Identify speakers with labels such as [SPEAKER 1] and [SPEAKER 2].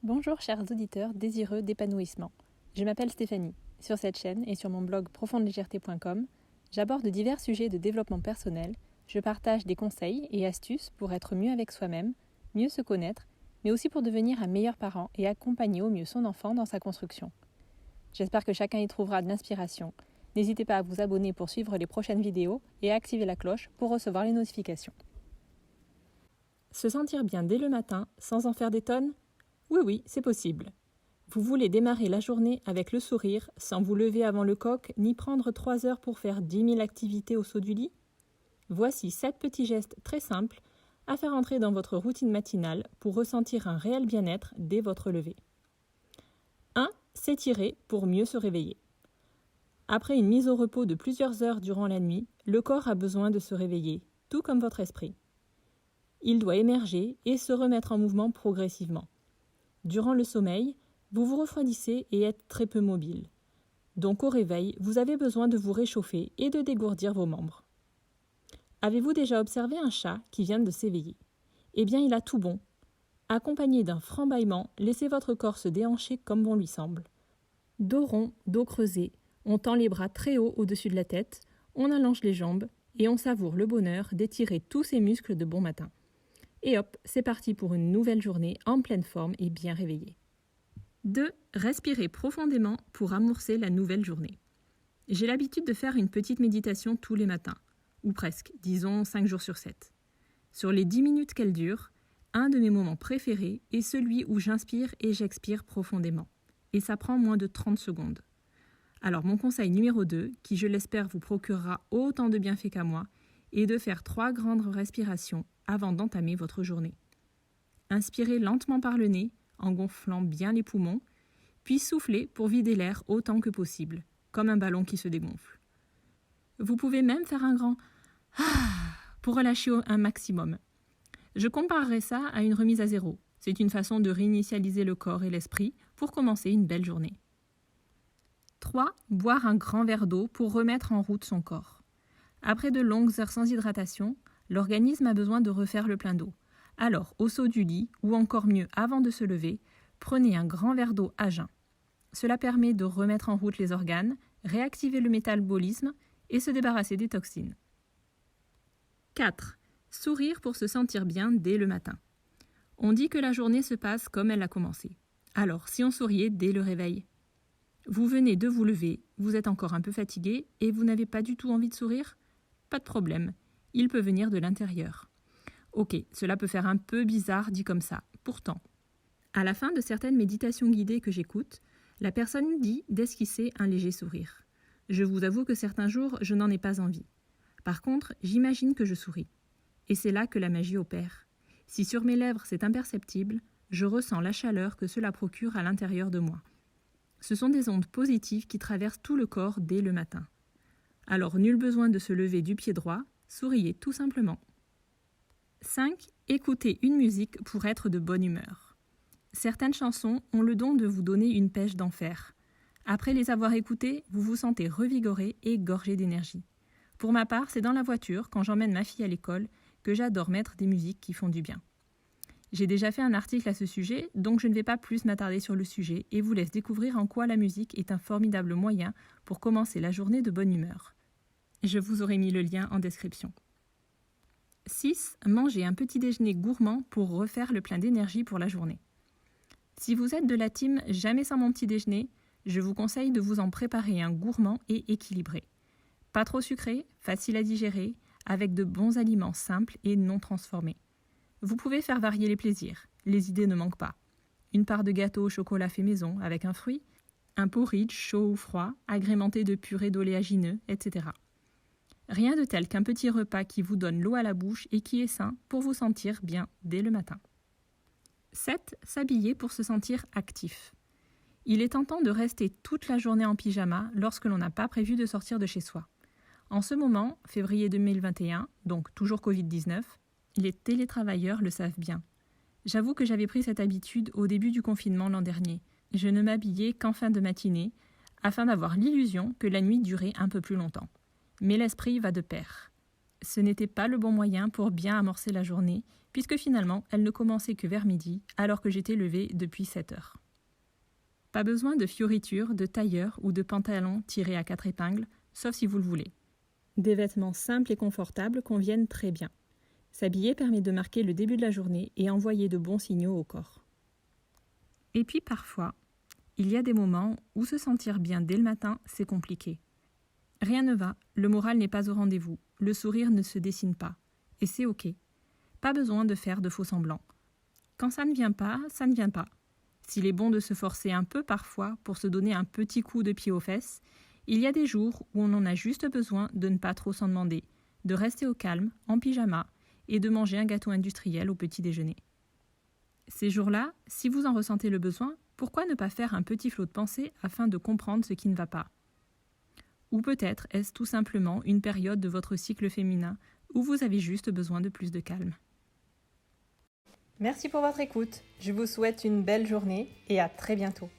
[SPEAKER 1] Bonjour chers auditeurs désireux d'épanouissement. Je m'appelle Stéphanie. Sur cette chaîne et sur mon blog profondelégèreté.com, j'aborde divers sujets de développement personnel, je partage des conseils et astuces pour être mieux avec soi-même, mieux se connaître, mais aussi pour devenir un meilleur parent et accompagner au mieux son enfant dans sa construction. J'espère que chacun y trouvera de l'inspiration. N'hésitez pas à vous abonner pour suivre les prochaines vidéos et à activer la cloche pour recevoir les notifications. Se sentir bien dès le matin sans en faire des tonnes ? Oui, c'est possible. Vous voulez démarrer la journée avec le sourire, sans vous lever avant le coq, ni prendre 3 heures pour faire 10 000 activités au saut du lit ? Voici 7 petits gestes très simples à faire entrer dans votre routine matinale pour ressentir un réel bien-être dès votre lever. 1. S'étirer pour mieux se réveiller. Après une mise au repos de plusieurs heures durant la nuit, le corps a besoin de se réveiller, tout comme votre esprit. Il doit émerger et se remettre en mouvement progressivement. Durant le sommeil, vous vous refroidissez et êtes très peu mobile. Donc au réveil, vous avez besoin de vous réchauffer et de dégourdir vos membres. Avez-vous déjà observé un chat qui vient de s'éveiller ? Eh bien, il a tout bon. Accompagné d'un franc bâillement, laissez votre corps se déhancher comme bon lui semble. Dos rond, dos creusé, on tend les bras très haut au-dessus de la tête, on allonge les jambes et on savoure le bonheur d'étirer tous ses muscles de bon matin. Et hop, c'est parti pour une nouvelle journée en pleine forme et bien réveillée. 2. Respirez profondément pour amorcer la nouvelle journée. J'ai l'habitude de faire une petite méditation tous les matins, ou presque, disons 5 jours sur 7. Sur les 10 minutes qu'elle dure, un de mes moments préférés est celui où j'inspire et j'expire profondément. Et ça prend moins de 30 secondes. Alors mon conseil numéro 2, qui je l'espère vous procurera autant de bienfaits qu'à moi, est de faire 3 grandes respirations avant d'entamer votre journée. Inspirez lentement par le nez, en gonflant bien les poumons, puis soufflez pour vider l'air autant que possible, comme un ballon qui se dégonfle. Vous pouvez même faire un grand « ah » pour relâcher un maximum. Je comparerais ça à une remise à zéro. C'est une façon de réinitialiser le corps et l'esprit pour commencer une belle journée. 3. Boire un grand verre d'eau pour remettre en route son corps. Après de longues heures sans hydratation, l'organisme a besoin de refaire le plein d'eau. Alors, au saut du lit, ou encore mieux avant de se lever, prenez un grand verre d'eau à jeun. Cela permet de remettre en route les organes, réactiver le métabolisme et se débarrasser des toxines. 4. Sourire pour se sentir bien dès le matin. On dit que la journée se passe comme elle a commencé. Alors, si on souriait dès le réveil ? Vous venez de vous lever, vous êtes encore un peu fatigué et vous n'avez pas du tout envie de sourire ? Pas de problème, il peut venir de l'intérieur. Ok, cela peut faire un peu bizarre dit comme ça. Pourtant, à la fin de certaines méditations guidées que j'écoute, la personne dit d'esquisser un léger sourire. Je vous avoue que certains jours, je n'en ai pas envie. Par contre, j'imagine que je souris. Et c'est là que la magie opère. Si sur mes lèvres c'est imperceptible, je ressens la chaleur que cela procure à l'intérieur de moi. Ce sont des ondes positives qui traversent tout le corps dès le matin. Alors nul besoin de se lever du pied droit, souriez tout simplement. 5. Écoutez une musique pour être de bonne humeur. Certaines chansons ont le don de vous donner une pêche d'enfer. Après les avoir écoutées, vous vous sentez revigoré et gorgé d'énergie. Pour ma part, c'est dans la voiture, quand j'emmène ma fille à l'école, que j'adore mettre des musiques qui font du bien. J'ai déjà fait un article à ce sujet, donc je ne vais pas plus m'attarder sur le sujet et vous laisse découvrir en quoi la musique est un formidable moyen pour commencer la journée de bonne humeur. Je vous aurai mis le lien en description. 6. Mangez un petit déjeuner gourmand pour refaire le plein d'énergie pour la journée. Si vous êtes de la team « jamais sans mon petit déjeuner », je vous conseille de vous en préparer un gourmand et équilibré. Pas trop sucré, facile à digérer, avec de bons aliments simples et non transformés. Vous pouvez faire varier les plaisirs, les idées ne manquent pas. Une part de gâteau au chocolat fait maison avec un fruit, un porridge chaud ou froid, agrémenté de purée d'oléagineux, etc. Rien de tel qu'un petit repas qui vous donne l'eau à la bouche et qui est sain pour vous sentir bien dès le matin. 7. S'habiller pour se sentir actif. Il est tentant de rester toute la journée en pyjama lorsque l'on n'a pas prévu de sortir de chez soi. En ce moment, février 2021, donc toujours Covid-19, les télétravailleurs le savent bien. J'avoue que j'avais pris cette habitude au début du confinement l'an dernier. Je ne m'habillais qu'en fin de matinée, afin d'avoir l'illusion que la nuit durait un peu plus longtemps. Mais l'esprit va de pair. Ce n'était pas le bon moyen pour bien amorcer la journée, puisque finalement, elle ne commençait que vers midi, alors que j'étais levée depuis 7 heures. Pas besoin de fioritures, de tailleurs ou de pantalons tirés à 4 épingles, sauf si vous le voulez. Des vêtements simples et confortables conviennent très bien. S'habiller permet de marquer le début de la journée et envoyer de bons signaux au corps. Et puis parfois, il y a des moments où se sentir bien dès le matin, c'est compliqué. Rien ne va, le moral n'est pas au rendez-vous, le sourire ne se dessine pas. Et c'est ok. Pas besoin de faire de faux semblants. Quand ça ne vient pas, ça ne vient pas. S'il est bon de se forcer un peu parfois pour se donner un petit coup de pied aux fesses, il y a des jours où on en a juste besoin de ne pas trop s'en demander, de rester au calme, en pyjama, et de manger un gâteau industriel au petit déjeuner. Ces jours-là, si vous en ressentez le besoin, pourquoi ne pas faire un petit flot de pensée afin de comprendre ce qui ne va pas ? Ou peut-être est-ce tout simplement une période de votre cycle féminin où vous avez juste besoin de plus de calme. Merci pour votre écoute. Je vous souhaite une belle journée et à très bientôt.